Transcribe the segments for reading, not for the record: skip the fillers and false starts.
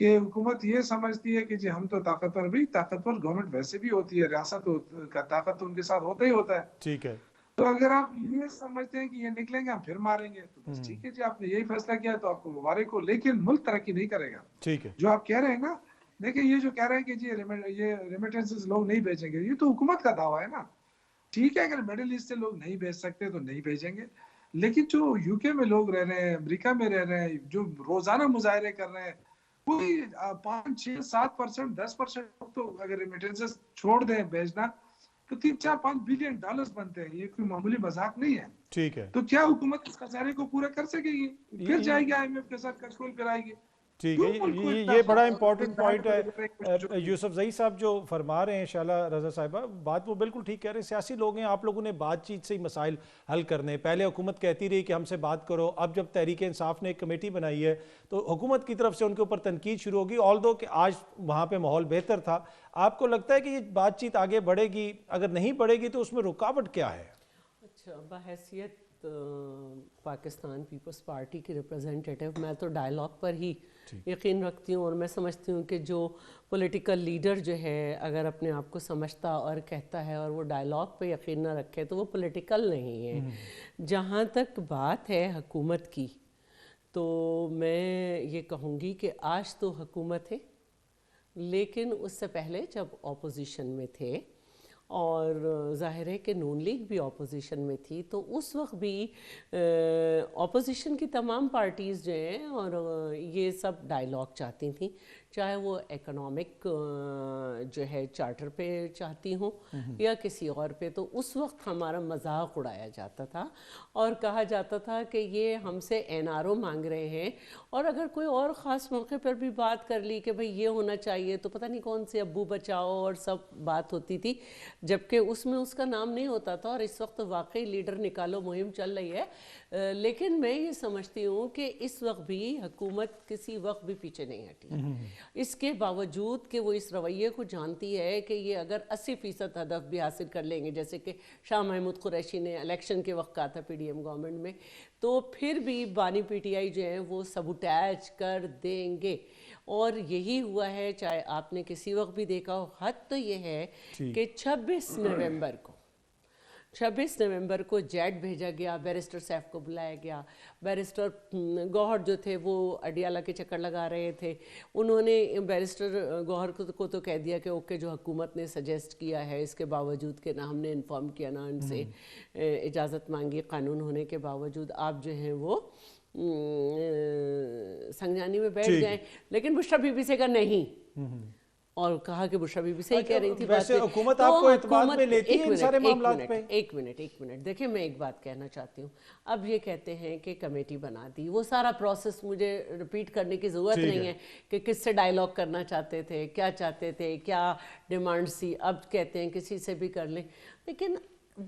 کہ حکومت یہ سمجھتی ہے کہ جی ہم تو طاقتور، بھی طاقتور گورنمنٹ ویسے بھی ہوتی ہے، ریاست کا طاقت ان کے ساتھ ہوتا ہی ہوتا ہے. ٹھیک ہے. تو اگر آپ یہ سمجھتے ہیں کہ یہ نکلیں گے ہم پھر ماریں گے تو بس ٹھیک ہے جی، آپ نے یہی فیصلہ کیا تو آپ کو مبارک ہو، لیکن ملک ترقی نہیں کرے گا. ٹھیک ہے. جو آپ کہہ رہے ہیں نا، دیکھیں یہ جو کہہ رہے ہیں کہ جی یہ ریمیٹنسز لوگ نہیں بھیجیں گے، یہ تو حکومت کا دعویٰ ہے نا. ٹھیک ہے، اگر مڈل ایسٹ سے لوگ نہیں بھیج سکتے تو نہیں بھیجیں گے، لیکن جو یو کے میں لوگ رہ رہے ہیں، امریکہ میں رہ رہے ہیں، جو روزانہ مظاہرے کر رہے ہیں، کوئی 5-6-7%، 10% تو اگر ریمیٹنسز چھوڑ دیں بھیجنا تو $3-4-5 بلین بنتے ہیں. یہ کوئی معمولی مذاق نہیں ہے. ٹھیک ہے. تو کیا حکومت اس خسارے کو پورا کر سکے گی؟ پھر جائے گی IMF کے ساتھ کنٹرول پھر آئے گی. ٹھیک ہے. یہ بڑا امپورٹنٹ پوائنٹ ہے یوسف زئی صاحب جو فرما رہے ہیں. شعلہ رضا صاحبہ بات وہ بالکل ٹھیک کہہ رہے ہیں. سیاسی لوگ ہیں، آپ لوگوں نے بات چیت سے ہی مسائل حل کرنے. پہلے حکومت کہتی رہی کہ ہم سے بات کرو، اب جب تحریک انصاف نے ایک کمیٹی بنائی ہے تو حکومت کی طرف سے ان کے اوپر تنقید شروع ہوگی. آلدو کہ آج وہاں پہ ماحول بہتر تھا، آپ کو لگتا ہے کہ یہ بات چیت آگے بڑھے گی؟ اگر نہیں بڑھے گی تو اس میں رکاوٹ کیا ہے؟ اچھا، بحیثیت پاکستان پیپلز پارٹی کی ریپرزینٹیٹیو میں تو ڈائلاگ پر ہی یقین رکھتی ہوں، اور میں سمجھتی ہوں کہ جو پولیٹیکل لیڈر جو ہے اگر اپنے آپ کو سمجھتا اور کہتا ہے اور وہ ڈائلاگ پہ یقین نہ رکھے تو وہ پولیٹیکل نہیں ہے. جہاں تک بات ہے حکومت کی تو میں یہ کہوں گی کہ آج تو حکومت ہے، لیکن اس سے پہلے جب اپوزیشن میں تھے اور ظاہر ہے کہ نون لیگ بھی اپوزیشن میں تھی تو اس وقت بھی اپوزیشن کی تمام پارٹیز جو ہیں اور یہ سب ڈائلاگ چاہتی تھیں، چاہے وہ اکنامک جو ہے چارٹر پہ چاہتی ہوں یا کسی اور پہ. تو اس وقت ہمارا مذاق اڑایا جاتا تھا اور کہا جاتا تھا کہ یہ ہم سے NRO مانگ رہے ہیں، اور اگر کوئی اور خاص موقع پر بھی بات کر لی کہ بھئی یہ ہونا چاہیے تو پتہ نہیں کون سے ابو بچاؤ اور سب بات ہوتی تھی، جبکہ اس میں اس کا نام نہیں ہوتا تھا. اور اس وقت واقعی لیڈر نکالو مہم چل رہی ہے. لیکن میں یہ سمجھتی ہوں کہ اس وقت بھی حکومت کسی وقت بھی پیچھے نہیں ہٹی، اس کے باوجود کہ وہ اس رویے کو جانتی ہے کہ یہ اگر 80% ہدف بھی حاصل کر لیں گے، جیسے کہ شاہ محمود قریشی نے الیکشن کے وقت کہا تھا PDM گورنمنٹ میں، تو پھر بھی بانی PTI جو ہیں وہ سبوٹیج کر دیں گے. اور یہی ہوا ہے، چاہے آپ نے کسی وقت بھی دیکھا ہو. حد تو یہ ہے کہ 26 نومبر کو جیٹ بھیجا گیا، بیرسٹر سیف کو بلایا گیا. بیرسٹر گوہر جو تھے وہ اڈیالہ کے چکر لگا رہے تھے، انہوں نے بیرسٹر گوہر کو تو کہہ دیا کہ اوکے جو حکومت نے سجیسٹ کیا ہے، اس کے باوجود کہ نہ ہم نے انفارم کیا نہ ان سے اجازت مانگی قانون ہونے کے باوجود، آپ جو ہیں وہ سنگجانی میں بیٹھ جائیں. لیکن بشریٰ بی بی سے کہا نہیں، اور کہا کہ بشریٰ بی بی صحیح کہہ رہی تھی. ویسے حکومت آپ کو اعتماد میں لیتی ہے ان سارے معاملات پہ؟ ایک منٹ دیکھیں، میں ایک بات کہنا چاہتی ہوں. اب یہ کہتے ہیں کہ کمیٹی بنا دی، وہ سارا پروسیس مجھے ریپیٹ کرنے کی ضرورت نہیں ہے کہ کس سے ڈائلاگ کرنا چاہتے تھے، کیا چاہتے تھے، کیا ڈیمانڈ تھی. اب کہتے ہیں کسی سے بھی کر لیں، لیکن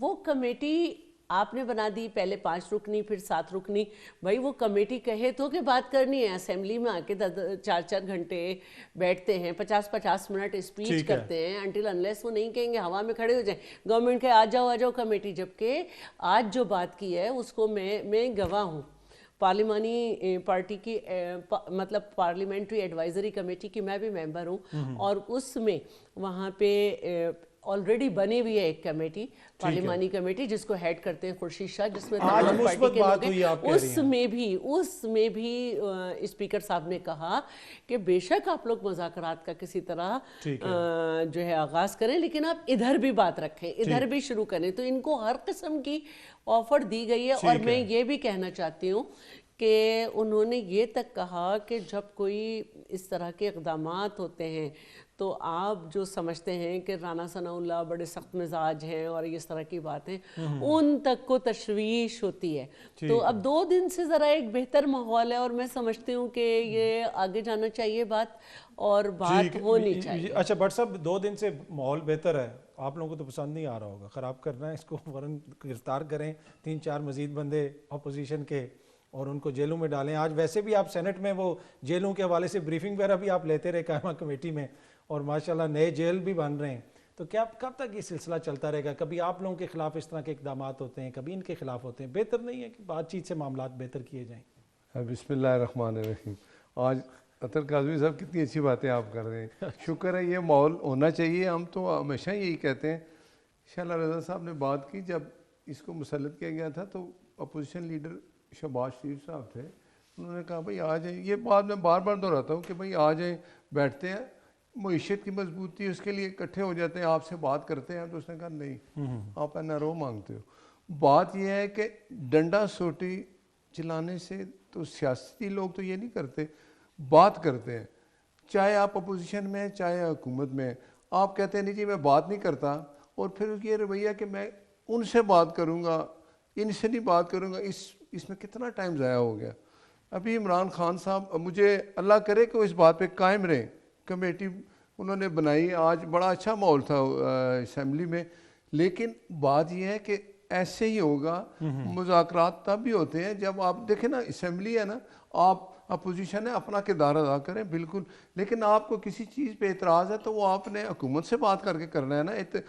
وہ کمیٹی آپ نے بنا دی، پہلے 5 رکنی پھر 7 رکنی. بھائی وہ کمیٹی کہے تو کہ بات کرنی ہے، اسمبلی میں آ کے 4 گھنٹے بیٹھتے ہیں، 50 منٹ اسپیچ کرتے ہیں، انٹل انلیس وہ نہیں کہیں گے ہوا میں کھڑے ہو جائیں گورنمنٹ کے آ جاؤ کمیٹی. جبکہ آج جو بات کی ہے اس کو میں گواہ ہوں. پارلیمانی پارٹی کی مطلب پارلیمنٹری ایڈوائزری کمیٹی کی میں بھی ممبر ہوں، اور اس میں وہاں پہ آلریڈی بنی ہوئی ہے ایک کمیٹی، پارلیمانی کمیٹی، جس کو ہیڈ کرتے ہیں خورشید شاہ، جس میں تمام پارٹی کے لوگ ہیں. اس میں بھی اسپیکر صاحب نے کہا کہ بے شک آپ لوگ مذاکرات کا کسی طرح جو ہے آغاز کریں، لیکن آپ ادھر بھی بات رکھیں، ادھر بھی شروع کریں. تو ان کو ہر قسم کی آفر دی گئی ہے. اور میں یہ بھی کہنا چاہتی ہوں کہ انہوں نے یہ تک کہا کہ جب کوئی اس طرح کے اقدامات ہوتے ہیں تو آپ جو سمجھتے ہیں کہ رانا ثناء اللہ بڑے سخت مزاج ہیں اور اس طرح کی باتیں، ان تک کو تشویش ہوتی ہے. تو اب 2 دن سے ذرا ایک بہتر ماحول ہے، اور میں سمجھتی ہوں کہ یہ آگے جانا چاہیے بات، اور بات ہونی چاہیے. اچھا بٹ صاحب، 2 دن سے ماحول بہتر ہے، آپ لوگوں کو تو پسند نہیں آ رہا ہوگا، خراب کرنا ہے اس کو، فوراً گرفتار کریں 3-4 مزید بندے اپوزیشن کے اور ان کو جیلوں میں ڈالیں. آج ویسے بھی آپ سینٹ میں وہ جیلوں کے حوالے سے بریفنگ وغیرہ بھی آپ لیتے رہے قائمہ کمیٹی میں، اور ماشاءاللہ نئے جیل بھی بن رہے ہیں. تو کیا کب تک یہ سلسلہ چلتا رہے گا؟ کبھی آپ لوگوں کے خلاف اس طرح کے اقدامات ہوتے ہیں، کبھی ان کے خلاف ہوتے ہیں. بہتر نہیں ہے کہ بات چیت سے معاملات بہتر کیے جائیں؟ بسم اللہ الرحمن الرحیم. آج اطہر کاظمی صاحب کتنی اچھی باتیں آپ کر رہے ہیں, شکر ہے یہ ماحول ہونا چاہیے. ہم تو ہمیشہ یہی کہتے ہیں. شاہ اللہ رضا صاحب نے بات کی جب اس کو مسلط کیا گیا تھا تو اپوزیشن لیڈر شہباز شریف صاحب تھے, انہوں نے کہا بھائی آ جائیں, یہ بات میں بار بار دہراتا ہوں کہ بھائی آ جائیں, بیٹھتے ہیں, معیشت کی مضبوطی اس کے لیے اکٹھے ہو جاتے ہیں, آپ سے بات کرتے ہیں. تو اس نے کہا نہیں, آپ این آر او مانگتے ہو. بات یہ ہے کہ ڈنڈا سوٹی چلانے سے تو سیاسی لوگ تو یہ نہیں کرتے, بات کرتے ہیں, چاہے آپ اپوزیشن میں ہیں چاہے حکومت میں ہیں. آپ کہتے ہیں نہیں جی میں بات نہیں کرتا, اور پھر یہ رویہ کہ میں ان سے بات کروں گا, ان سے نہیں بات کروں گا. اس میں کتنا ٹائم ضائع ہو گیا. ابھی عمران خان صاحب, مجھے اللہ کرے کہ وہ اس بات پہ قائم رہیں. کمیٹی انہوں نے بنائی, آج بڑا اچھا ماحول تھا اسمبلی میں, لیکن بات یہ ہے کہ ایسے ہی ہوگا. مذاکرات تب بھی ہوتے ہیں جب آپ دیکھیں نا, اسمبلی ہے نا, آپ اپوزیشن ہے, اپنا کردار ادا کریں بالکل, لیکن آپ کو کسی چیز پہ اعتراض ہے تو وہ آپ نے حکومت سے بات کر کے کرنا ہے نا.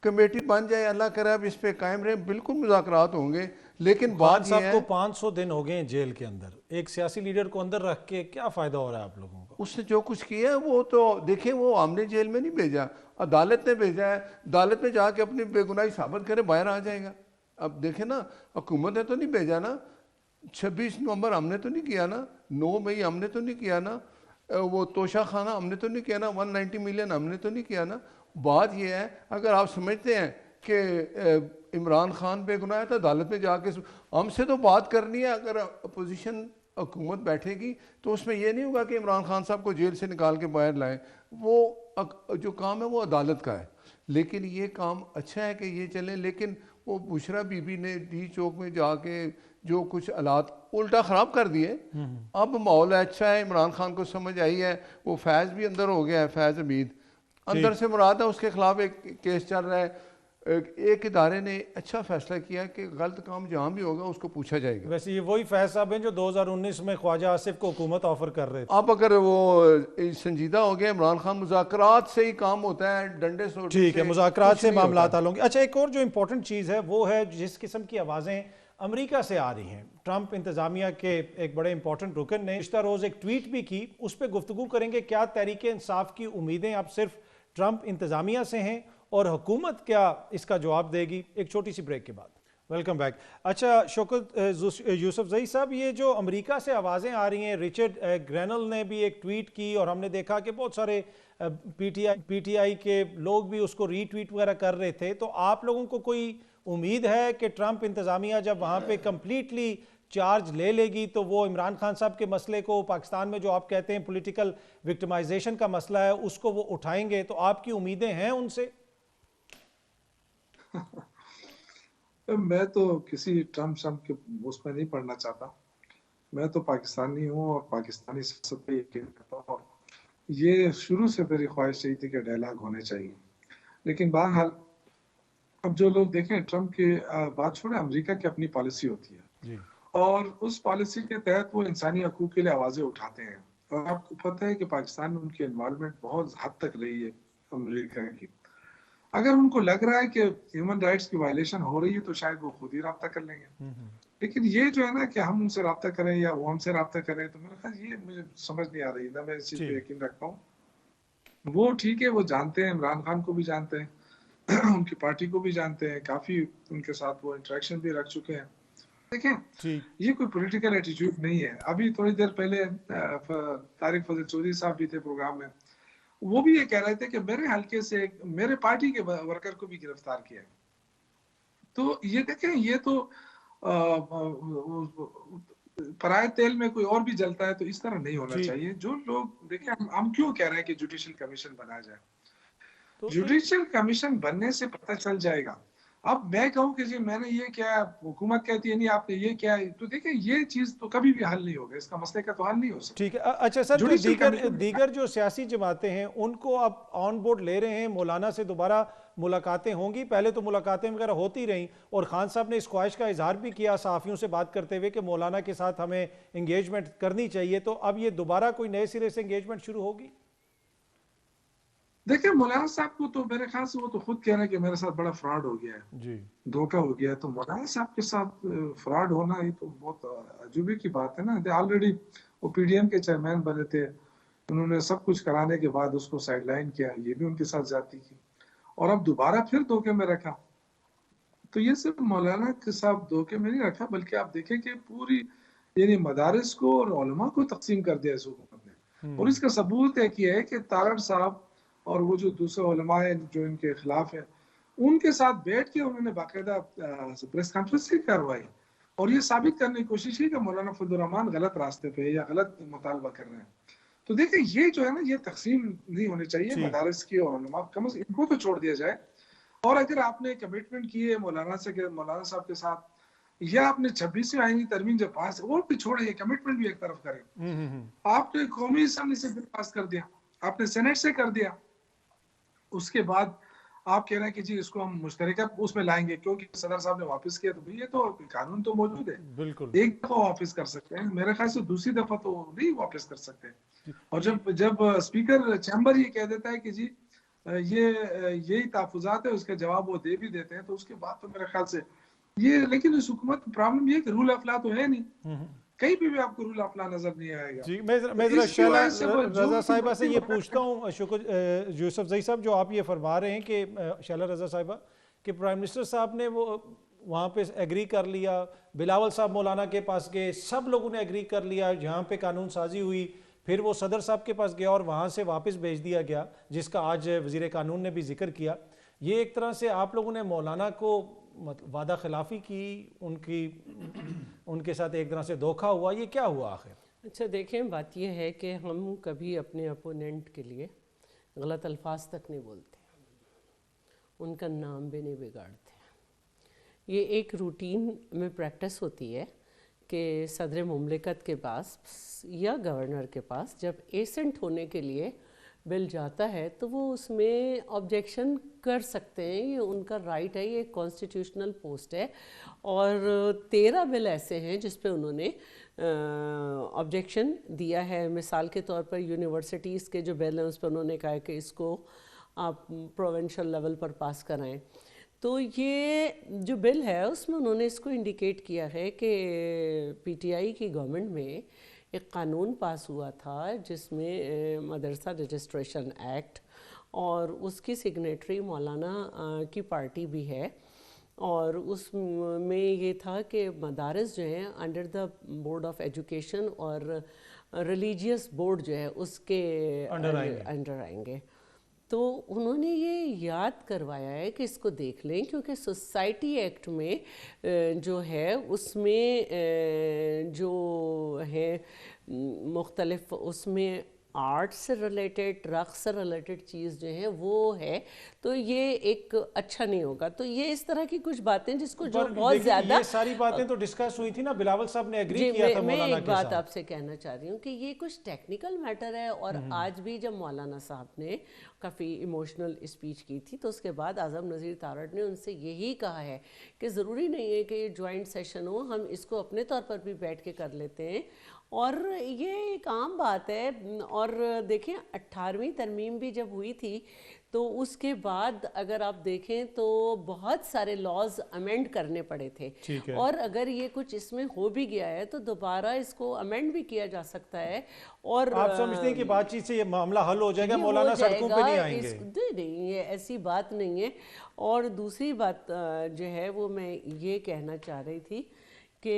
کمیٹی بن جائے, اللہ کرے اب اس پہ قائم رہیں, بالکل مذاکرات ہوں گے. لیکن بات یہ ہے کو 500 دن ہو گئے ہیں جیل کے اندر, ایک سیاسی لیڈر کو اندر رکھ کے کیا فائدہ ہو رہا ہے آپ لوگوں کو؟ اس نے جو کچھ کیا ہے وہ تو دیکھیں, وہ ہم نے جیل میں نہیں بھیجا, عدالت نے بھیجا ہے. عدالت میں جا کے اپنی بے گناہی ثابت کرے, باہر آ جائے گا. اب دیکھیں نا, حکومت نے تو نہیں بھیجا نا, 26 نومبر ہم نے تو نہیں کیا نا, 9 مئی ہم نے تو نہیں کیا نا, وہ توشہ خانہ ہم نے تو نہیں کیا نا, 190 ملین ہم نے تو نہیں کیا نا. بات یہ ہے اگر آپ سمجھتے ہیں کہ عمران خان بے گناہ ہے تو عدالت میں جا کے ہم سے تو بات کرنی ہے. اگر اپوزیشن حکومت بیٹھے گی تو اس میں یہ نہیں ہوگا کہ عمران خان صاحب کو جیل سے نکال کے باہر لائیں. وہ جو کام ہے وہ عدالت کا ہے, لیکن یہ کام اچھا ہے کہ یہ چلیں. لیکن وہ بشرا بی بی نے ڈی چوک میں جا کے جو کچھ حالات الٹا خراب کر دیے. اب ماحول اچھا ہے, عمران خان کو سمجھ آئی ہے, وہ فیض بھی اندر ہو گیا ہے, فیض حمید اندر سے مراد ہے, اس کے خلاف ایک کیس چل رہا ہے. ایک ادارے نے اچھا فیصلہ کیا کہ غلط کام جہاں بھی ہوگا اس کو پوچھا جائے گا. ویسے یہ وہی فیض صاحب ہیں جو 2019 میں خواجہ آصف کو حکومت آفر کر رہے تھے. اب اگر وہ سنجیدہ ہو گیا عمران خان, مذاکرات سے ہی کام ہوتا ہے, ڈنڈے سوٹی سے ٹھیک ہے, مذاکرات سے معاملات حل ہوں گے. اچھا, ایک اور جو امپورٹنٹ چیز ہے وہ ہے جس قسم کی آوازیں امریکہ سے آ رہی ہیں. ٹرمپ انتظامیہ کے ایک بڑے امپورٹنٹ رکن نے گزشتہ روز ایک ٹویٹ بھی کی, اس پہ گفتگو کریں گے. کیا تحریک انصاف کی امیدیں اب صرف ٹرمپ انتظامیہ سے ہیں اور حکومت کیا اس کا جواب دے گی؟ ایک چھوٹی سی بریک کے بعد. Welcome back. اچھا شوکت یوسف زئی صاحب, یہ جو امریکہ سے آوازیں آ رہی ہیں, رچرڈ گرینل نے بھی ایک ٹویٹ کی اور ہم نے دیکھا کہ بہت سارے پی ٹی آئی کے لوگ بھی اس کو ری ٹویٹ وغیرہ کر رہے تھے. تو آپ لوگوں کو کوئی امید ہے کہ ٹرمپ انتظامیہ جب وہاں پہ کمپلیٹلی چارج لے لے گی تو وہ عمران خان صاحب کے مسئلے کو, پاکستان میں جو آپ کہتے ہیں پولیٹیکل وکٹمائزیشن کا مسئلہ ہے, اس کو وہ اٹھائیں گے؟ تو آپ کی امیدیں ہیں ان سے؟ میں تو کسی ٹرمپ شمپ کے اس میں نہیں پڑھنا چاہتا. میں تو پاکستانی ہوں اور پاکستانی سیاست پہ یقین کرتا ہوں, اور یہ شروع سے میری خواہش یہی تھی کہ ڈائلاگ ہونے چاہیے. لیکن بہرحال اب جو لوگ دیکھیں, ٹرمپ کی بات چھوڑیں, امریکہ کی اپنی پالیسی ہوتی ہے اور اس پالیسی کے تحت وہ انسانی حقوق کے لیے آوازیں اٹھاتے ہیں. اور آپ کو پتہ ہے کہ پاکستان میں ان کی انوالومنٹ بہت حد تک رہی ہے امریکہ کی. اگر ان کو لگ رہا ہے کہ ہیومن رائٹس کی وائلیشن ہو رہی ہے تو شاید وہ خود ہی رابطہ کر لیں گے. لیکن یہ جو ہے نا کہ ہم ان سے رابطہ کریں یا وہ ہم سے رابطہ کریں, تو میرا خیال یہ مجھے سمجھ نہیں آ رہی, نہ میں اس چیز پہ یقین رکھتا ہوں. وہ ٹھیک ہے, وہ جانتے ہیں, عمران خان کو بھی جانتے ہیں, ان کی پارٹی کو بھی جانتے ہیں, کافی ان کے ساتھ وہ انٹریکشن بھی رکھ چکے ہیں. دیکھیں, یہ کوئی پولیٹیکل ایٹیٹیوڈ نہیں ہے. ابھی تھوڑی دیر پہلے طارق فضل چودھری صاحب بھی تھے پروگرام میں, وہ بھی یہ کہہ رہے تھے کہ میرے حلقے سے میرے پارٹی کے ورکر کو بھی گرفتار کیا ہے. تو یہ دیکھیں, یہ تو پرائے تیل میں کوئی اور بھی جلتا ہے, تو اس طرح نہیں ہونا چاہیے. جو لوگ دیکھیں, ہم کیوں کہہ رہے ہیں کہ جوڈیشل کمیشن بنا جائے. جوڈیشل کمیشن بننے سے پتہ چل جائے گا. اب میں کہوں کہ جی میں نے یہ کیا, حکومت کہتی ہے نہیں آپ نے یہ کیا, تو دیکھیں یہ چیز تو کبھی بھی حل نہیں ہوگا, اس کا مسئلے کا تو حل نہیں ہو سکتا. ٹھیک ہے. اچھا سر, جو دیگر جو سیاسی جماعتیں ہیں ان کو اب آن بورڈ لے رہے ہیں, مولانا سے دوبارہ ملاقاتیں ہوں گی؟ پہلے تو ملاقاتیں وغیرہ ہوتی رہیں اور خان صاحب نے اس خواہش کا اظہار بھی کیا صحافیوں سے بات کرتے ہوئے کہ مولانا کے ساتھ ہمیں انگیجمنٹ کرنی چاہیے. تو اب یہ دوبارہ کوئی نئے سرے سے انگیجمنٹ شروع ہوگی؟ دیکھیں, مولانا صاحب کو تو میرے خیال سے وہ تو خود کہہ رہے ہیں کہ میرے ساتھ بڑا فراڈ ہو گیا ہے, دھوکہ ہو گیا ہے. تو مولانا صاحب کے ساتھ فراڈ ہونا یہ تو بہت عجوبے کی بات ہے نا. آلریڈی وہ پی ڈی ایم کے چیئرمین بنے تھے, انہوں نے سب کچھ کرانے کے بعد اس کو سائڈ لائن کیا، یہ بھی ان کے ساتھ زیادتی کی، اور اب دوبارہ پھر دھوکے میں رکھا. تو یہ صرف مولانا کے ساتھ دھوکے میں نہیں رکھا، بلکہ آپ دیکھیں کہ پوری یعنی مدارس کو اور علماء کو تقسیم کر دیا اس حکومت نے. اور اس کا ثبوت ایک یہ ہے کہ تارڑ صاحب اور وہ جو دوسرے علماء ہیں جو ان کے خلاف ہیں، ان کے ساتھ بیٹھ کے انہوں نے باقاعدہ پریس کانفرنس کی کروائی اور یہ ثابت کرنے کی کوشش کی کہ مولانا فضل الرحمان غلط راستے پہ یا غلط مطالبہ کر رہے ہیں. تو دیکھیں یہ جو ہے نا، یہ تقسیم نہیں ہونی چاہیے مدارس کی اور علماء، کم از کم ان کو تو چھوڑ دیا جائے. اور اگر آپ نے کمٹمنٹ کی ہے مولانا صاحب کے ساتھ، یا آپ نے 26ویں آئینی ترمیم جب پاس، وہ بھی چھوڑے، یہ کمٹمنٹ بھی ایک طرف کریں. آپ نے قومی اسمبلی سے بل پاس کر دیا، آپ نے سینٹ سے کر دیا، اس کے بعد آپ کہہ رہے ہیں کہ جی اس کو ہم مشترکہ اس میں لائیں گے کیونکہ صدر صاحب نے واپس کیا. تو یہ تو قانون تو موجود ہے، بالکل ایک دفعہ واپس کر سکتے ہیں، میرے خیال سے دوسری دفعہ تو نہیں واپس کر سکتے. اور جب اسپیکر چیمبر یہ کہہ دیتا ہے کہ جی یہی تحفظات ہے، اس کا جواب وہ دے بھی دیتے ہیں، تو اس کے بعد تو میرے خیال سے یہ، لیکن اس حکومت پرابلم یہ ہے کہ رول آف لا تو ہے نہیں، کہیں بھی آپ کو رول آف لا نظر نہیں آئے گا. جی میں ذرا شیلا رضا صاحبہ سے یہ پوچھتا ہوں، شکر یوسف زئی صاحب، جو آپ یہ فرما رہے ہیں کہ شیلا رضا صاحبہ کہ پرائم منسٹر صاحب نے وہ وہاں پہ ایگری کر لیا، بلاول صاحب مولانا کے پاس گئے، سب لوگوں نے ایگری کر لیا، جہاں پہ قانون سازی ہوئی پھر وہ صدر صاحب کے پاس گیا اور وہاں سے واپس بھیج دیا گیا، جس کا آج وزیر قانون نے بھی ذکر کیا. یہ ایک طرح سے آپ لوگوں نے مولانا کو وعدہ خلافی کی، ان کے ساتھ ایک طرح سے دھوکہ ہوا، یہ کیا ہوا آخر؟ اچھا دیکھیں، بات یہ ہے کہ ہم کبھی اپنے اپوننٹ کے لیے غلط الفاظ تک نہیں بولتے، ان کا نام بھی نہیں بگاڑتے. یہ ایک روٹین میں پریکٹس ہوتی ہے کہ صدر مملکت کے پاس یا گورنر کے پاس جب ایسنٹ ہونے کے لیے بل جاتا ہے تو وہ اس میں آبجیکشن کر سکتے ہیں، یہ ان کا رائٹ ہے، یہ ایک کانسٹیٹیوشنل پوسٹ ہے. اور 13 بل ایسے ہیں جس پہ انہوں نے آبجیکشن دیا ہے. مثال کے طور پر یونیورسٹیز کے جو بل ہیں اس پہ انہوں نے کہا ہے کہ اس کو آپ پروونشل لیول پر پاس کرائیں. تو یہ جو بل ہے اس میں انہوں نے اس کو انڈیکیٹ کیا ہے کہ پی ٹی آئی کی گورنمنٹ میں ایک قانون پاس ہوا تھا جس میں مدرسہ رجسٹریشن ایکٹ، اور اس کی سگنیٹری مولانا کی پارٹی بھی ہے، اور اس میں یہ تھا کہ مدارس جو ہیں under the board of education اور ریلیجیس بورڈ جو ہے اس کے انڈر آئیں گے. تو انہوں نے یہ یاد کروایا ہے کہ اس کو دیکھ لیں، کیونکہ سوسائٹی ایکٹ میں جو ہے اس میں جو ہے مختلف، اس میں آرٹ سے ریلیٹڈ، رقص سے ریلیٹڈ چیز جو ہے وہ ہے، تو یہ ایک اچھا نہیں ہوگا. تو یہ اس طرح کی کچھ باتیں جس کو جو بہت زیادہ، یہ ساری باتیں تو ڈسکس ہوئی تھی نا، بلاول صاحب نے ایگری کیا تھا مولانا کے ساتھ. میں ایک بات آپ سے کہنا چاہ رہی ہوں کہ یہ کچھ ٹیکنیکل میٹر ہے. اور آج بھی جب مولانا صاحب نے کافی ایموشنل اسپیچ کی تھی تو اس کے بعد اعظم نذیر تارڑ نے ان سے یہی کہا ہے کہ ضروری نہیں ہے کہ یہ جوائنٹ سیشن ہو، ہم اس کو اپنے طور پر بھی بیٹھ کے کر لیتے ہیں. اور یہ ایک عام بات ہے. اور دیکھیں 18ویں ترمیم بھی جب ہوئی تھی تو اس کے بعد اگر آپ دیکھیں تو بہت سارے لاز امینڈ کرنے پڑے تھے، اور اگر یہ کچھ اس میں ہو بھی گیا ہے تو دوبارہ اس کو امینڈ بھی کیا جا سکتا ہے. اور آپ سمجھتے ہیں کہ بات چیت سے یہ معاملہ حل ہو جائے گا، مولانا سڑکوں پہ نہیں آئیں گے؟ نہیں، یہ ایسی بات نہیں ہے. اور دوسری بات جو ہے وہ میں یہ کہنا چاہ رہی تھی کہ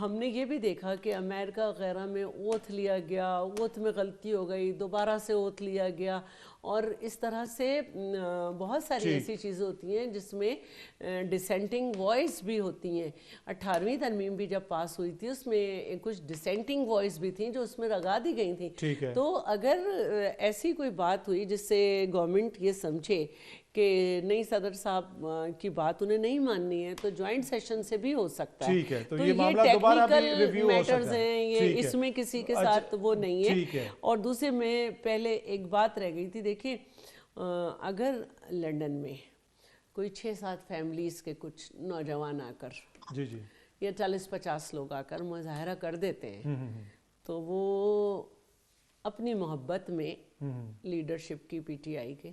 ہم نے یہ بھی دیکھا کہ امریکہ وغیرہ میں اوتھ لیا گیا، اوتھ میں غلطی ہو گئی، دوبارہ سے اوتھ لیا گیا، اور اس طرح سے بہت ساری ایسی چیزیں ہوتی ہیں جس میں ڈسینٹنگ وائس بھی ہوتی ہیں. 18ویں ترمیم بھی جب پاس ہوئی تھی اس میں کچھ ڈسینٹنگ وائس بھی تھیں جو اس میں لگا دی گئی تھیں. تو اگر ایسی کوئی بات ہوئی جس سے گورنمنٹ یہ سمجھے کہ نہیں صدر صاحب کی بات انہیں نہیں ماننی ہے تو جوائنٹ سیشن سے بھی ہو سکتا ہے. تو یہ ٹیکنیکل میٹرز ہیں، یہ اس میں کسی کے ساتھ وہ نہیں ہے. اور دوسرے میں پہلے ایک بات رہ گئی تھی، دیکھیں اگر لنڈن میں کوئی 6-7 فیملیز کے کچھ نوجوان آ کر یا 40-50 لوگ آ کر مظاہرہ کر دیتے ہیں تو وہ اپنی محبت میں لیڈرشپ کی پی ٹی آئی کے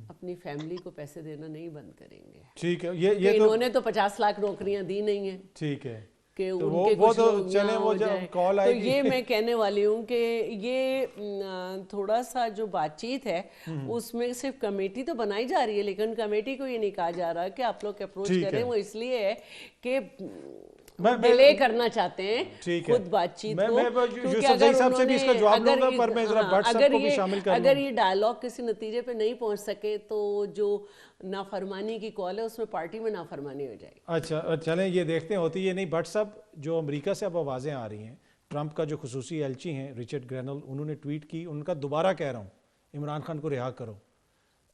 اپنی فیملی کو پیسے دینا نہیں بند کریں گے. ٹھیک ہے، انہوں نے تو 50 لاکھ نوکریاں دی نہیں ہیں. ٹھیک ہے، کہ ان کے کچھ لوگ یہاں ہو جائیں. تو یہ میں کہنے والی ہوں کہ یہ تھوڑا سا جو بات چیت ہے اس میں صرف کمیٹی تو بنائی جا رہی ہے، لیکن کمیٹی کو یہ نہیں کہا جا رہا کہ آپ لوگ اپروچ کریں. وہ اس لیے ہے کہ ڈیلے کرنا چاہتے ہیں خود بات چیت کو، کیونکہ اگر یہ ڈائلاگ کسی نتیجے پہ نہیں پہنچ سکے تو جو نافرمانی کی کال ہے اس میں پارٹی میں نافرمانی ہو جائے گی. اچھا چلیں یہ دیکھتے ہیں ہوتی یہ نہیں. بٹ صاحب جو امریکہ سے اب آوازیں آ رہی ہیں، ٹرمپ کا جو خصوصی ایلچی ہیں رچرڈ گرینل، انہوں نے ٹویٹ کی، ان کا دوبارہ کہہ رہا ہوں عمران خان کو رہا کرو.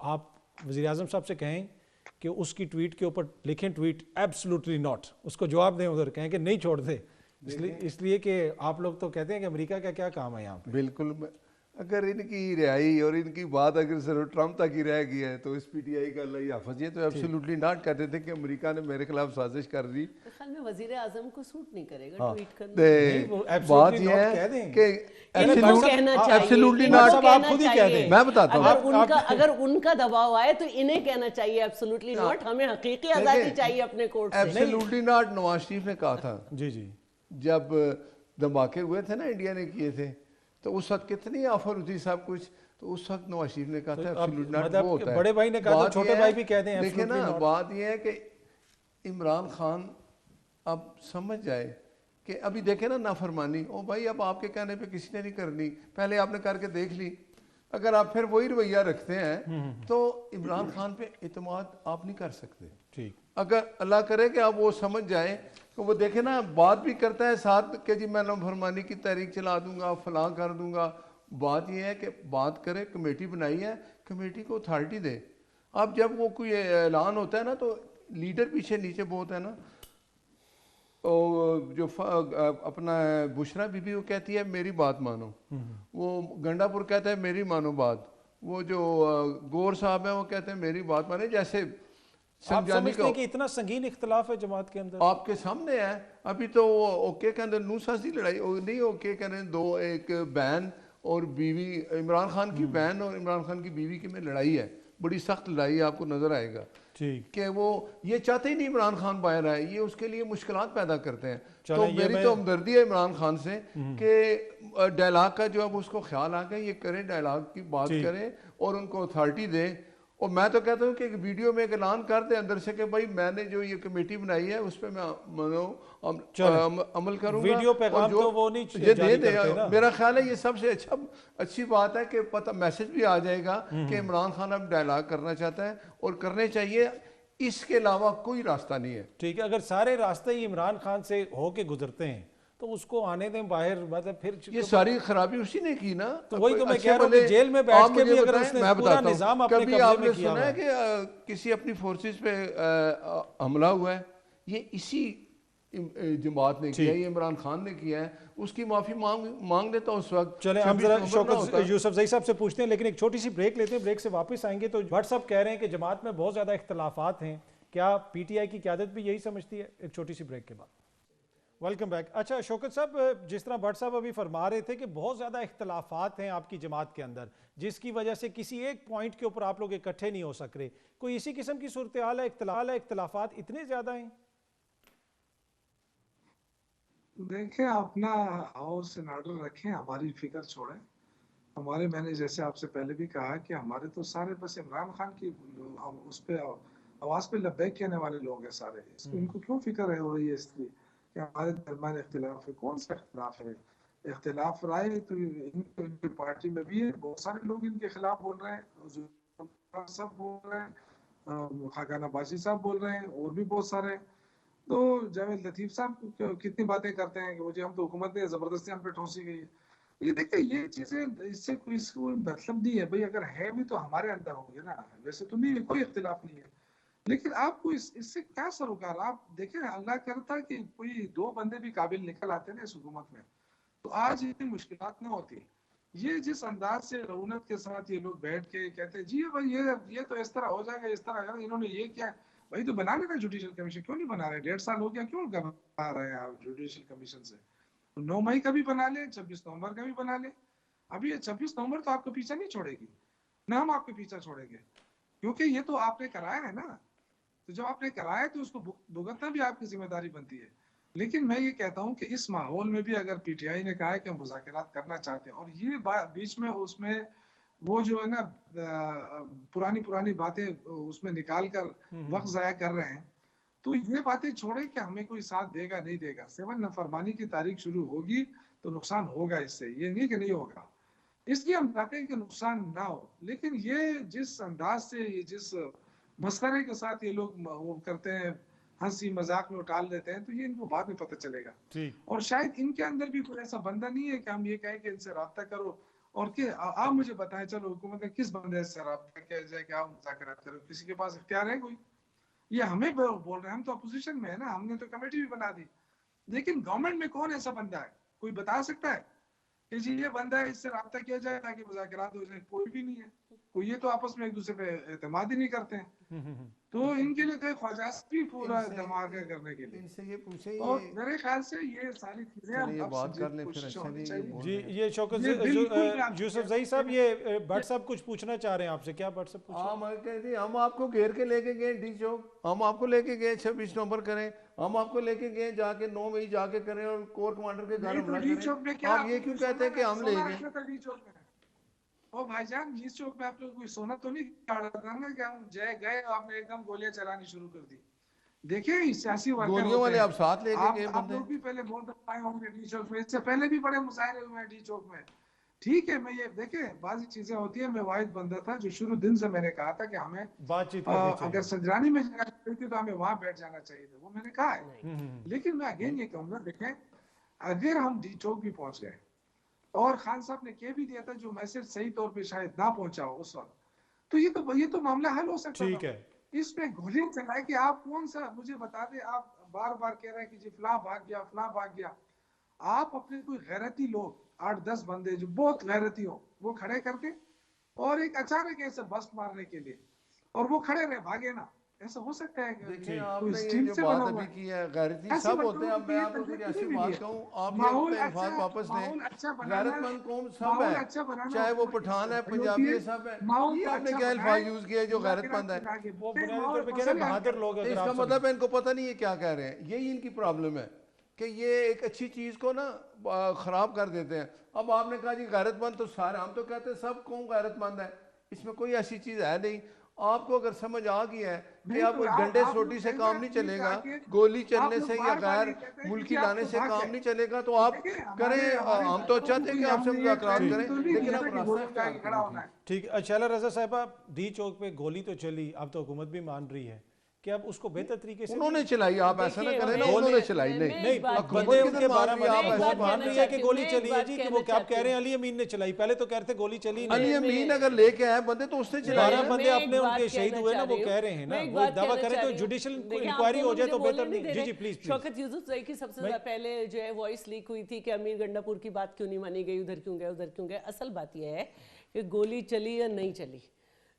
آپ وزیر اعظم صاحب سے کہیں کہ اس کی ٹویٹ کے اوپر لکھیں ٹویٹ ایبسلوٹلی ناٹ، اس کو جواب دیں، ادھر کہیں کہ نہیں چھوڑ دیں، اس لیے کہ آپ لوگ تو کہتے ہیں کہ امریکہ کا کیا کام ہے یہاں پہ. بالکل، اگر ان کی رہائی اور ان کی بات اگر صرف ٹرمپ تک ہی رہ گئی ہے تو اس پی ٹی آئی کا اللہ حافظ. یہ تو ایبسولوٹلی ناٹ کہتے تھے کہ امریکہ نے میرے خلاف سازش کر دی. خیال میں وزیر اعظم کو سوٹ نہیں کرے گا ٹویٹ کرنا. بات یہ ہے کہ ایبسولوٹلی ناٹ آپ خود ہی کہہ دیں. میں بتاتا ہوں، اگر ان کا دباؤ آئے تو انہیں کہنا چاہیے ایبسولوٹلی ناٹ، ہمیں حقیقی آزادی چاہیے اپنے کورٹ سے. ایبسولوٹلی ناٹ نواز شریف نے کہا تھا جی جب دھماکے ہوئے تھے نا انڈیا نے کیے تھے، تو اس وقت کتنی آفر ہوتی سب کچھ، تو اس وقت نواز شریف نے کہا تھا ایبسولوٹ ناٹ وہ ہوتا ہے. بڑے بھائی نے کہا تھا، چھوٹے بھائی بھی کہتے ہیں. دیکھیں نا، بات یہ ہے کہ عمران خان اب سمجھ جائے کہ ابھی دیکھیں نا نافرمانی، او بھائی اب آپ کے کہنے پہ کسی نے نہیں کرنی، پہلے آپ نے کر کے دیکھ لی. اگر آپ پھر وہی رویہ رکھتے ہیں تو عمران خان پہ اعتماد آپ نہیں کر سکتے. ٹھیک، اگر اللہ کرے کہ آپ وہ سمجھ جائیں کہ وہ دیکھیں نا بات بھی کرتا ہے ساتھ کہ جی میں نافرمانی کی تحریک چلا دوں گا، فلاں کر دوں گا. بات یہ ہے کہ بات کرے، کمیٹی بنائی ہے، کمیٹی کو اتھارٹی دے. اب جب وہ کوئی اعلان ہوتا ہے نا تو لیڈر پیچھے نیچے بہت ہے نا، جو اپنا بشرا بی بی وہ کہتی ہے میری بات مانو، وہ گنڈا پور کہتا ہے میری مانو بات، وہ جو گور صاحب ہیں وہ کہتے ہیں میری بات مانے. جیسے آپ سمجھتے ہیں کہ اتنا سنگین اختلاف ہے جماعت کے اندر؟ آپ کے سامنے ہے. ابھی تو اوکے کے اندر نوسازی لڑائی نہیں، اوکے کے اندر دو، ایک بہن اور بیوی، عمران خان کی بہن اور عمران خان کی بیوی کی میں لڑائی ہے، بڑی سخت لڑائی ہے، آپ کو نظر آئے گا. ٹھیک کہ وہ یہ چاہتے ہی نہیں عمران خان باہر آئے، یہ اس کے لیے مشکلات پیدا کرتے ہیں. تو میری تو ہمدردی ہے عمران خان سے کہ ڈائلاگ کا جو اب اس کو خیال آ گیا، یہ کریں، ڈائلاگ کی بات کریں اور ان کو اتھارٹی دیں. اور میں تو کہتا ہوں کہ ایک ویڈیو میں ایک اعلان کر دیں اندر سے کہ بھائی میں نے جو یہ کمیٹی بنائی ہے اس پہ میں عمل کروں گا. ویڈیو پیغام تو وہ نہیں یہ دے دے. میرا خیال ہے یہ سب سے اچھی بات ہے کہ پتہ میسج بھی آ جائے گا کہ عمران خان اب ڈائلاگ کرنا چاہتا ہے اور کرنے چاہیے، اس کے علاوہ کوئی راستہ نہیں ہے. ٹھیک ہے، اگر سارے راستے ہی عمران خان سے ہو کے گزرتے ہیں تو اس کو آنے دیں باہر. مطلب پھر یہ ساری خرابی اسی نے کی نا. تو وہی تو میں کہہ رہا ہوں کہ جیل میں بیٹھ کے بھی اگر اس نے پورا نظام اپنے قبضے میں کیا ہوا ہے. کبھی آپ نے سنا ہے کہ کسی اپنی فورسز پہ حملہ ہوا ہے؟ یہ اسی جماعت نے کیا ہے، یہ عمران خان نے کیا ہے. اس کی معافی مانگ لیتا اس وقت. چلیں ہم ذرا شوکت یوسف زئی صاحب سے پوچھتے ہیں، لیکن ایک چھوٹی سی بریک لیتے ہیں، بریک سے واپس آئیں گے. تو بھٹ صاحب کہہ رہے ہیں کہ جماعت میں بہت زیادہ اختلافات ہیں، کیا پی ٹی آئی کی قیادت بھی یہی سمجھتی ہے؟ ایک چھوٹی سی بریک کے بعد. Welcome back. اچھا شوکت صاحب، جس طرح بھٹ صاحب ابھی فرما رہے تھے کہ بہت زیادہ اختلافات ہیں آپ کی جماعت کے اندر، جس کی وجہ سے کسی ایک پوائنٹ کے اوپر آپ لوگ اکٹھے نہیں ہو سک رہے، کوئی اسی قسم کی صورتحال ہے؟ اختلافات اتنے زیادہ ہیں؟ دیکھیں اپنا ہاؤس ان آرڈر رکھیں، ہماری فکر چھوڑیں. ہمارے میں نے جیسے آپ سے پہلے بھی کہا کہ ہمارے تو سارے بس عمران خان کی اس پہ آواز پہ لبیک کہنے والے لوگ ہیں سارے. اس کو ان کو کیوں فکر ہو رہی ہے اس لیے کہ ہمارے درمیان اختلاف ہے؟ کون سا اختلاف ہے؟ اختلاف رائے تو ان کی پارٹی میں بھی ہے، بہت سارے لوگ ان کے خلاف بول رہے ہیں، سب بول رہے ہیں، خاقان عباسی صاحب بول رہے ہیں، اور بھی بہت سارے. تو جاوید لطیف صاحب کتنی باتیں کرتے ہیں کہ مجھے ہم تو حکومت نے زبردستی ہم پہ ٹھونسی گئی ہے. یہ دیکھیں یہ چیزیں اس سے کوئی مطلب نہیں ہے. بھائی اگر ہے بھی تو ہمارے اندر ہوں گے نا، ویسے تو نہیں، کوئی اختلاف نہیں ہے. لیکن آپ کو اس سے کیا سروکار؟ آپ دیکھیں اللہ کرتا کہ کوئی دو بندے بھی قابل نکل آتے نا اس حکومت میں تو آج اتنی مشکلات نہ ہوتی. یہ جس انداز سے رونق کے ساتھ یہ لوگ بیٹھ کے کہتے ہیں جی بھائی یہ تو اس طرح ہو جائے گا، اس طرح انہوں نے یہ کیا. بھائی تو بنا لینا جوڈیشل کمیشن، کیوں نہیں بنا رہے؟ 1.5 سال ہو گیا، کیوں کروا رہے ہیں آپ جوڈیشل کمیشن سے؟ 9 مئی کا بھی بنا لیں، 26 نومبر کا بھی بنا لیں. ابھی یہ 26 نومبر تو آپ کو پیچھا نہیں چھوڑے گی، نہ ہم آپ کو پیچھا چھوڑیں گے، کیونکہ یہ تو آپ نے کرایا ہے نا. تو جب آپ نے کرایا تو اس کو بھگتنا بھی آپ کی ذمہ داری بنتی ہے. لیکن میں یہ کہتا ہوں کہ اس ماحول میں بھی اگر پی ٹی آئی نے کہا ہے کہ ہم مذاکرات کرنا چاہتے ہیں اور یہ بیچ میں اس میں وہ جو ہے نا پرانی باتیں اس میں نکال کر وقت ضائع کر رہے ہیں، تو یہ باتیں چھوڑیں کہ ہمیں کوئی ساتھ دے گا نہیں دے گا. 7 نافرمانی کی تاریخ شروع ہوگی تو نقصان ہوگا، اس سے یہ نہیں کہ نہیں ہوگا. اس لیے ہم چاہتے ہیں کہ نقصان نہ ہو. لیکن یہ جس انداز سے یہ جس مسخرے کے ساتھ یہ لوگ وہ کرتے ہیں، ہنسی مذاق میں ٹال دیتے ہیں، تو یہ ان کو بعد میں پتہ چلے گا. اور شاید ان کے اندر بھی کوئی ایسا بندہ نہیں ہے کہ ہم یہ کہیں کہ ان سے رابطہ کرو اور کہ آپ مجھے بتائیں چلو حکومت نے کس بندے سے رابطہ کیا جائے کہ آپ مذاکرات کرو. کسی کے پاس اختیار ہے کوئی؟ یہ ہمیں بول رہے ہیں، ہم تو اپوزیشن میں ہے نا، ہم نے تو کمیٹی بھی بنا دی. لیکن گورنمنٹ میں کون ایسا بندہ ہے؟ کوئی بتا سکتا ہے کہ جی یہ بندہ ہے، اس سے رابطہ کیا جائے تاکہ مذاکرات ہو جائے؟ کوئی بھی نہیں ہے. کوئی یہ تو آپس میں ایک دوسرے پہ اعتماد ہی نہیں کرتے ہیں. تو ان کے لیے تو خواجہ بھی پورا دماغ ہے کرنے کے لیے. ان سے یہ پوچھیں، اور میرے خیال سے یہ ساری چیزیں یہ بات کر لیں پھر. اچھا جی یہ شوکت یوسف زئی صاحب، یہ بٹ صاحب کچھ پوچھنا چاہ رہے ہیں آپ سے. کیا بٹ صاحب پوچھیں؟ ہم آپ کو گھیر کے لے کے گئے ڈی چوک، ہم آپ کو لے کے گئے 26 نومبر کریں، ہم آپ کو لے کے گئے جا کے 9 مئی جا کے کریں اور کور کمانڈر کے گھر حملہ کریں. آپ یہ کیوں کہتے ہیں کہ ہم لے گئے؟ او بھائی جان، ڈی چوک میں آپ لوگ کوئی سونا تو نہیں چاڑا تھا نا کہ ہم گئے آپ نے ایک دم گولیاں چلانی شروع کر دی؟ دیکھیں سیاسی گولیوں والے آپ ساتھ لے کے گئے آپ لوگ بھی پہلے بہت آئے ہوں گے ڈی چوک میں، اس سے پہلے بھی بڑے مظاہرے ہوئے ہیں ڈی چوک میں. ٹھیک ہے، میں یہ دیکھیں بعض چیزیں ہوتی ہیں. میں واحد بندہ تھا جو شروع دن سے میں نے کہا تھا کہ ہمیں بات چیت کرنی چاہیے، اگر سنجرانی میں جگہ چاہیے تھی تو ہمیں وہاں بیٹھ جانا چاہیے تھا، وہ میں نے کہا ہے. لیکن میں اگین یہ کہوں گا، دیکھیں اگر ہم ڈی چوک بھی پہنچ گئے اور خان صاحب نے کہہ بھی دیا تھا جو میسج صحیح طور پہ شاید نہ پہنچا ہو اس وقت، تو یہ تو معاملہ حل ہو سکتا ٹھیک ہے. اس پہ گولیاں چلائے کہ آپ کون سا مجھے بتا دیں. آپ بار بار کہہ رہے ہیں کہ جی فلاں بھاگ گیا فلاں بھاگ گیا. آپ اپنے کوئی غیرتی لوگ 8-10 بندے جو بہت غیرتی ہو وہ کھڑے کر کے اور ایک اچانک ایسے بسٹ مارنے کے لیے اور وہ کھڑے رہے، بھاگے نا. ایسا ہو سکتا ہے کہ دیکھیں آپ نے یہ جو بات ابھی کی ہے، غیرتی سب ہوتے ہیں. اب میں آپ کو کچھ ایسی بات کہوں، آپ یہ اپنے الفاظ واپس لیں. غیرت مند قوم سب ہے، چاہے وہ پٹھان ہے، پنجابی ہے، سب ہے. یہ آپ نے کیا الفاظ یوز کیے جو غیرت مند ہے؟ وہ بنیادی طور پہ کہہ رہے ہیں بہادر لوگ. اس کا مطلب ہے ان کو پتہ نہیں ہے کیا کہہ رہے ہیں. یہی ان کی پرابلم ہے کہ یہ ایک اچھی چیز کو نا خراب کر دیتے ہیں. اب آپ نے کہا جی غیرت مند تو سارے، ہم تو کہتے ہیں سب قوم غیرت مند ہے، اس میں کوئی ایسی چیز ہے نہیں. آپ کو اگر سمجھ آ گئی ہے کہ آپ ڈنڈے سوٹی سے کام نہیں چلے گا، گولی چلنے سے یا غیر ملکی لانے سے کام نہیں چلے گا، تو آپ کریں. ہم تو چاہتے ہیں کہ آپ سے مذاکرات کریں، لیکن آپ راستہ اختیار کریں. ٹھیک ہے. شیلا رضا صاحبہ، ڈی چوک پہ گولی تو چلی، اب تو حکومت بھی مان رہی ہے کہ اب اس کو بہتر طریقے سے انہوں نے چلائی. آپ ایسا نہ کریں نا انہوں نے چلائی. نہیں بندے ان کے 12 بندے مان رہی ہے کہ گولی چلی ہے جی، کہ وہ کیا کہہ رہے ہیں علی امین نے چلائی. پہلے تو کہتے گولی چلی نہیں. علی امین اگر لے کے آئے بندے تو اس نے چلائی. 12 بندے اپنے ان کے شہید ہوئے نا، وہ کہہ رہے ہیں نا، وہ دعویٰ کریں تو جوڈیشل انکوائری ہو جائے تو بہتر نہیں. جی جی پلیز. شوکت یوسف زئی کی سب سے پہلے جو ہے وائس لیک ہوئی تھی کہ امیر گنڈا پور کی بات کیوں نہیں مانی گئی، ادھر کیوں گئے ادھر کیوں گئے. اصل بات یہ ہے کہ گولی چلی یا نہیں چلی،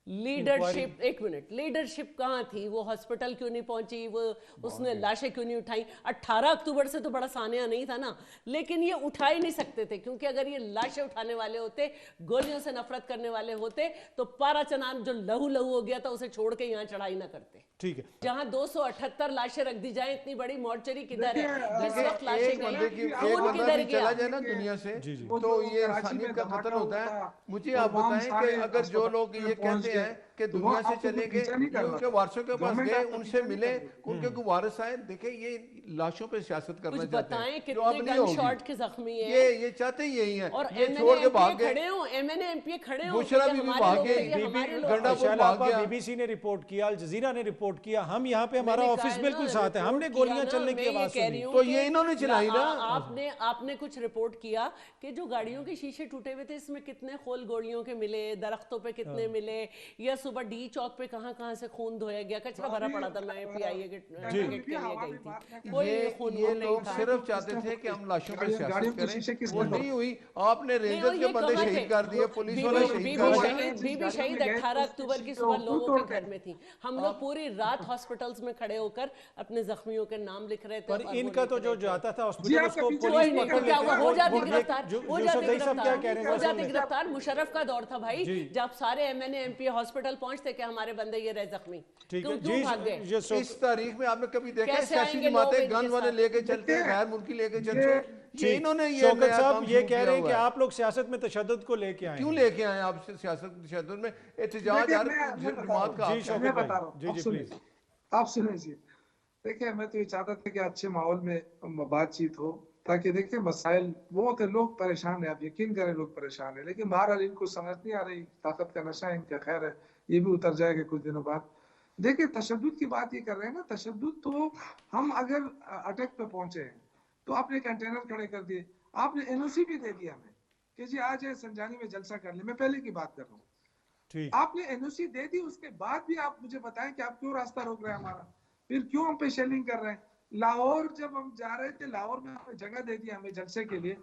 لیڈرشپ، ایک منٹ، لیڈرشپ کہاں تھی؟ وہ ہاسپٹل کیوں نہیں پہنچی؟ وہ اس نے لاشیں کیوں نہیں اٹھائیں؟ 18 اکتوبر سے تو بڑا سانحہ نہیں تھا نا، لیکن یہ اٹھا ہی نہیں سکتے تھے، کیونکہ اگر یہ لاشیں اٹھانے والے ہوتے، گولیوں سے نفرت کرنے والے ہوتے تو پارا چنان جو لہو ہو گیا تھا اسے چھوڑ کے یہاں چڑھائی نہ کرتے. ٹھیک ہے. جہاں 278 لاشیں رکھ دی جائیں، اتنی بڑی مورچری کدھر ہے جس وقت لاشیں ایک بندے کی ایک بندہ بھی چلا جائے نا دنیا سے تو یہ انسانیت کا خطر ہوتا ہے. مجھے آپ بتائیں کہ اگر جو لوگ یہ کہتے ہیں کہ دنیا سے چلے گئے، ان کے وارثوں کے پاس گئے، ان سے ملے، ان کے کوئی وارث آئے. دیکھیں یہ لاشوں پہ سیاست کرنا چاہتے ہیں جو اب نہیں ہوگی. شارٹ کے زخمی ہیں، یہ چاہتے ہی یہی ہیں. اور یہ چھوڑ کے بھاگ گئے. کھڑے ہوں M N A M P کھڑے ہوں، بشرا بی بی بھاگ گئی، گنڈا پور بھاگ گیا. بی بی سی نے رپورٹ کیا، الجزیرہ نے رپورٹ کیا، ہم یہاں پہ ہمارا آفس بالکل ساتھ ہے، ہم نے گولیاں چلنے کی آواز سنی. تو یہ انہوں نے چلائی نا. آپ نے کچھ رپورٹ کیا کہ جو گاڑیوں کے شیشے ٹوٹے ہوئے تھے اس میں کتنے خول گولیوں کے ملے، درختوں پہ کتنے ملے، یا صبح ڈی چوک پہ کہاں سے خون دھویا گیا، کچرا بھرا پڑا تھا. میں پی آئی اے کے لیے گئی تھی، کوئی خون یہ لوگ صرف چاہتے تھے کہ ہم لاشوں پہ سیاست کریں. وہ نہیں ہوئی. آپ نے رینجر کے بندے شہید کر دیے، پولیس والا شہید کر دیا. بی بی شہید 18 اکتوبر کی صبح لوگوں کے گھر میں تھی. ہم لوگ پوری رات ہاسپٹلز میں کھڑے ہو کر اپنے زخمیوں کے نام لکھ رہے تھے. پر ان کا تو جو جاتا تھا ہاسپٹل اس کو پولیس پکڑ لیتی ہے، ہو جاتے یوسف زئی صاحب کیا کہہ رہے ہیں؟ گرفتار. مشرف کا دور تھا بھائی، جب سارے M N A M P hospital hospital پہنچتے کہ ہمارے بندے یہ رہے زخمی، ٹھیک ہے کیوں بھاگ گئے؟ اس تاریخ میں آپ نے کبھی دیکھا ہے کیسے سیاسی آئیں گے لوگ جماعتیں ان کے گن والے ساتھ؟ لے کے چلتے ہیں، غیر ملکی لے کے چلتے ہیں؟ یہ انہوں نے یہ شوکت نیا صاحب کام یہ شروع کہہ کیا رہے ہیں ہوا کہ ہے۔ آپ لوگ سیاست میں تشدد کو لے کے آئے کیوں ہیں؟ لے کے آئے آپ سیاست تشدد میں احتجاج ہر جماعت کا؟ جی میں شوکت بتا رہا بھائی، ہوں، جی آپ جی سنیں، پلیز۔ آپ سنیں جی، دیکھیں میں تو یہ چاہتا تھا کہ اچھے ماحول میں بات چیت ہو، تاکہ دیکھیں مسائل بہت ہے، لوگ پریشان ہیں، آپ یقین کریں لوگ پریشان ہیں، لیکن بہرحال ان کو سمجھ نہیں آ رہی، طاقت کا نشہ ہے ان کا، خیر ہے یہ بھی اتر جائے گا کچھ دنوں بعد۔ دیکھیں تشدد کی بات یہ کر رہے ہیں نا، تشدد تو ہم اگر اٹیک پہ پہنچے ہیں تو آپ نے کنٹینر کھڑے کر دیے، آپ نے این او سی بھی دے دیا ہمیں کہ جی آج سنجانی میں جلسہ کر لیں، میں پہلے کی بات کر رہا ہوں، ٹھیک، آپ نے این او سی دے دی، اس کے بعد بھی آپ مجھے بتائیں کہ آپ کیوں راستہ روک رہے ہیں ہمارا، پھر کیوں ہم پہ شیلنگ کر رہے ہیں؟ لاہور جب ہم جا رہے تھے، لاہور میں ہمیں جگہ دے دی ہمیں جلسے کے لیے،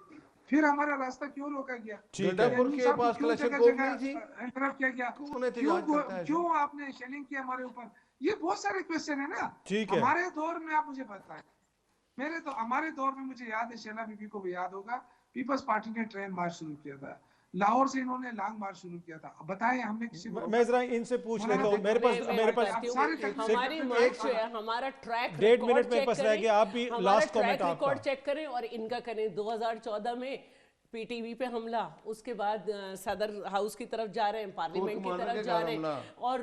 پھر ہمارا راستہ کیوں روکا گیا؟ ٹھیک ہے۔ گڈا پور کے پاس کیوں کلیکشن جگہ کوپ جگہ نہیں تھی؟ انٹرپٹ کیا گیا؟ کون احتجاج کرتا ہے؟ کیوں آپ نے شیلنگ کیا ہمارے اوپر؟ یہ بہت سارے کویسچن ہیں نا۔ ٹھیک ہے۔ ہمارے دور میں آپ مجھے بتائیں، ہمارے دور میں مجھے یاد ہے، شیلا بی بی کو بھی یاد ہوگا، پیپلز پارٹی نے ٹرین مارچ شروع کیا تھا، لاہور سے انہوں نے لانگ مارچ شروع کیا تھا، اب بتائیں ہم نے کسی کو میں ذرا ان سے پوچھ لیتا ہوں، میرے پاس ہماری مارچ جو ہے، ہمارا ٹریک 1.5 منٹ ریکارڈ میں چیک بس رہ کریں، گیا، آپ بھی ہمارا لاسٹ کامنٹ ٹریک آپ کا۔ ریکارڈ چیک کریں اور ان کا کریں۔ 2014 میں پی ٹی وی پہ حملہ، اس کے بعد صدر ہاؤس کی طرف جا رہے ہیں، پارلیمنٹ کی طرف جا رہے ہیں، اور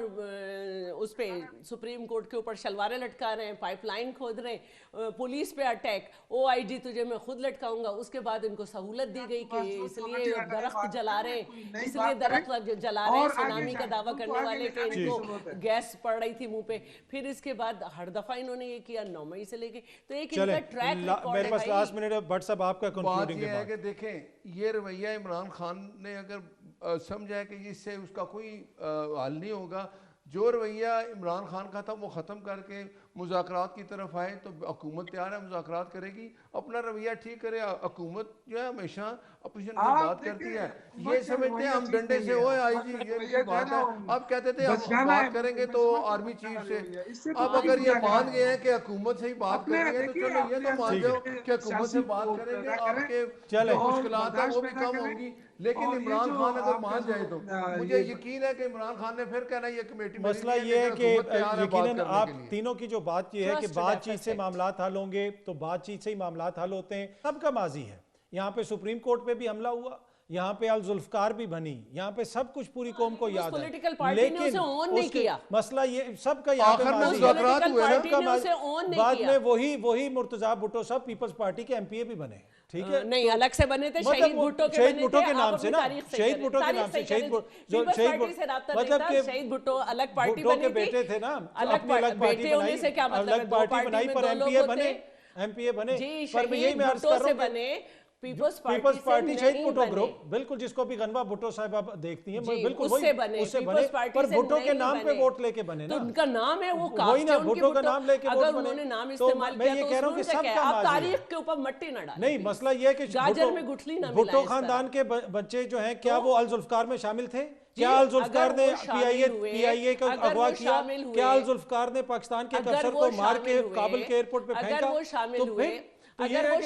اس پہ سپریم کورٹ کے اوپر شلواریں لٹکا رہے ہیں، پائپ لائن کھود رہے ہیں، پولیس پہ اٹیک، او آئی جی تجھے میں خود لٹکاؤں گا۔ اس کے بعد ان کو سہولت دی گئی کہ اس لیے درخت جلا رہے ہیں، اس لیے درخت جلا رہے ہیں، سونامی کا دعویٰ کرنے والے کہ ان کو گیس پڑ رہی تھی منہ پہ۔ پھر اس کے بعد ہر دفعہ انہوں نے یہ کیا، 9 مئی سے لے کے، تو ایک ان کا ٹریک ریکارڈ میرے ہے پاس بھائی۔ لاسٹ منٹ ہے، بٹ صاحب آپ کا بات کنکلوڈنگ یہ ہے کہ دیکھیں یہ رویہ عمران خان نے اگر سمجھا ہے کہ اس سے اس کا کوئی حل نہیں ہوگا، جو رویہ عمران خان کا تھا وہ ختم کر کے مذاکرات کی طرف آئے، تو حکومت تیار ہے مذاکرات کرے گی، اپنا رویہ ٹھیک کرے۔ حکومت جو ہے ہمیشہ اپوزیشن کی بات کرتی ہے، یہ سمجھتے ہیں ہم ڈنڈے سے ہوئے آئی جی یہ کی بات ہے، اب کہتے تھے ہم بات کریں گے تو آرمی چیف سے، اب اگر یہ مان گئے ہیں کہ حکومت سے ہی بات کرنی ہے تو چلو یہ تو مان جاؤ کہ حکومت سے بات کریں گے، آپ کے جو مشکلات ہیں وہ بھی کم ہوں گی، لیکن عمران خان اگر مان جائے تو مجھے یقین ہے کہ عمران خان نے پھر کہنا یہ کمیٹی مسئلہ یہ ہے کہ یقیناً آپ تینوں کی جو بات یہ ہے کہ بات چیت سے معاملات حل ہوں گے، تو بات چیت سے ہی معاملات حل ہوتے ہیں، سب کا ماضی ہے، یہاں پہ سپریم کورٹ پہ بھی حملہ ہوا، یہاں پہ الذوالفقار بھی بنی، یہاں پہ سب کچھ پوری قوم کو یاد ہے، پولیٹیکل پارٹی نے اسے اون نہیں کیا۔ مسئلہ یہ سب کا یہاں پہ آخر میں ماضی ہے، مذاکرات ہوئے نا، پارٹی نے اسے اون نہیں بعد کیا۔ میں وہی مرتضیٰ بھٹو صاحب پیپلز پارٹی کے ایم پی اے بھی بنے، ٹھیک ہے؟ نہیں الگ سے بنے تھے، شہید بھٹو کے بنے تھے، کے نام سے نا، شہید بھٹو کے نام سے، شہید پارٹی سے رابطہ نہیں تھا، شہید بھٹو الگ پارٹی بھٹو بنی کے تھی، بیٹے تھے نا، الگ بیٹے ہونے سے کیا مطلب ہے، الگ پارٹی بنائی پر ایم پی اے بنے، ایم پی اے بنے، جی پر میں یہی شہید میں عرض بھٹو کر سے رہا ہوں بنے، کہ پیپلز پیپلز پارٹی سے شہید نہیں بھٹو بنے، گروپ، بالکل جس کو بھی غنوہ بھٹو صاحب آپ دیکھتی ہیں، جی بالکل اس وہی سے بنے، اس سے بنے، پیپلز پارٹی پر سے بھٹو کے نہیں نام پہ بنے، ووٹ لے کے بنے نا، تو ان کا نام ہے، وہ وہی کاسٹ نا، ہے ان کی، بھٹو کا نام لے کے ووٹ اگر بنے، انہوں نے نام تو استعمال میں کیا یہ تو کہہ رہا اس ہوں میں کہ ان کا سب کیا ہے، کا آپ ماضی ہے، تاریخ کے اوپر مٹی نہ ڈالیں، نہیں مسئلہ یہ ہے کہ گاجر میں گٹھلی نہ ملائیں، بھٹو خاندان کے بچے جو ہیں کیا وہ الذوالفقار میں شامل تھے؟ کیا الذوالفقار نے پی آئی اے کا اغوا کیا؟ کیا الذوالفقار نے پاکستان کے ایک افسر کو مار کے کابل کے ایئرپورٹ پہ پھینکا؟ اگر وہ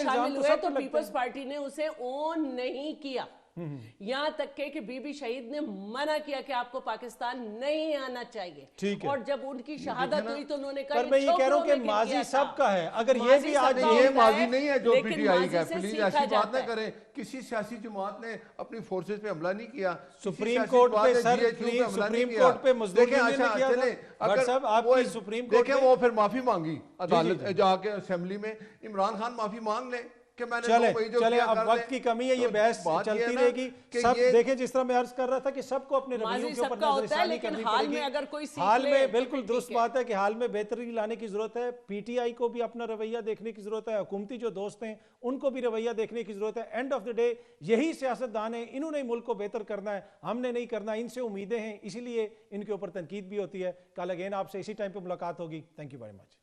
شامل ہوئے تو پیپلز پارٹی نے اسے اون نہیں کیا، یہاں تک کہ بی بی شہید نے منع کیا کہ آپ کو پاکستان نہیں آنا چاہیے، اور جب ان کی شہادت ہوئی تو انہوں نے کہا پر میں یہ کہہ رہا ہوں کہ ماضی سب کا ہے، اگر یہ بھی آج یہ ماضی نہیں ہے جو پی ٹی آئی کا، لیکن پلیز ایسی بات نہ کریں، کسی سیاسی جماعت نے اپنی فورسز پہ حملہ نہیں کیا، سپریم کورٹ پہ سپریم کورٹ پہ مزدور یونین نے کیا تھا، بٹ صاحب آپ کی سپریم کورٹ دیکھیں وہ پھر معافی مانگی عدالت جا کے اسمبلی میں، عمران خان معافی مانگ لے کہ میں نے 9 مئی جو کیا کر دیں، اب وقت کی کمی ہے، یہ بحث چلتی رہے گی، سب دیکھیں جس طرح میں عرض کر رہا تھا کہ سب کو اپنے رویوں کے اوپر نظر ثانی کرنی پڑے گی، حال میں بالکل درست بات ہے کہ حال میں بہتری لانے کی ضرورت ہے، پی ٹی آئی کو بھی اپنا رویہ دیکھنے کی ضرورت ہے، حکومتی جو دوست ہیں ان کو بھی رویہ دیکھنے کی ضرورت ہے، اینڈ آف دی ڈے یہی سیاستدان ہیں، انہوں نے ملک کو بہتر کرنا ہے، ہم نے نہیں کرنا، ان سے امیدیں ہیں، اسی لیے ان کے اوپر تنقید بھی ہوتی ہے۔ کل اگین آپ سے اسی ٹائم پہ ملاقات ہوگی، تھینک یو ویری مچ۔